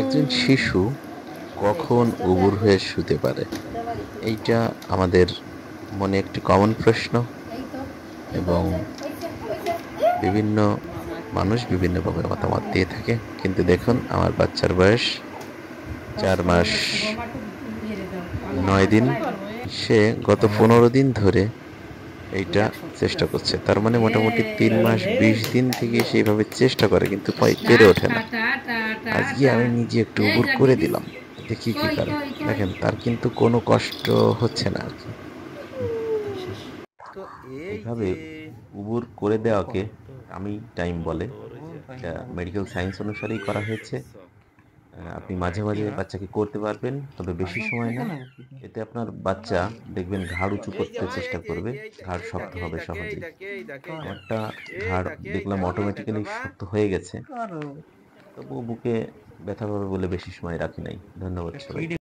একজন শিশু কখন উবুর হয়ে শুতে পারে? এইটা আমাদের মনে একটি কমন প্রশ্ন এবং বিভিন্ন মানুষ বিভিন্নভাবে মতামত দিয়ে থাকে। কিন্তু দেখুন আমার বাচ্চার বয়স ৪ মাস ৯ দিন। সে গত ১৫ দিন ধরে এইটা চেষ্টা করছে। তার মানে মোটামুটি ৩ মাস ২০ দিন থেকে সে এভাবে চেষ্টা করে কিন্তু পেরে ওঠে না। আজকে আমি নিজে একটু উবুর করে দিলাম। দেখি কি করে। দেখেন তার কিন্তু কোনো কষ্ট হচ্ছে না আরকি। তো এই এইভাবে যে উবুর করে দেওয়াকে টামি টাইম বলে। তোর ওই যে এটা মেডিকেল সায়েন্স অনুসারেই করা হয়েছে। আপনি মাঝে, মাঝে বাচ্চাকে করতে পারবেন, তবে বেশি সময় না। এতে আপনার বাচ্চা দেখবেন ঘাড় উঁচু এই যে করতে ভাই চেষ্টা করবে। ঘাড় এই শক্ত দেখে এই হবে দেখে এই সহজেই। দেখে এই দেখে এই দেখে আমারটা এই ঘাড় দেখে এই দেখলাম দেখে এই দেখে অটোমেটিক্যালি বাবা শক্ত হয়ে গেছে। তবুও বুকে ব্যথা পাবে বলে বেশি সময় রাখি নাই। ধন্যবাদ সবাইকে।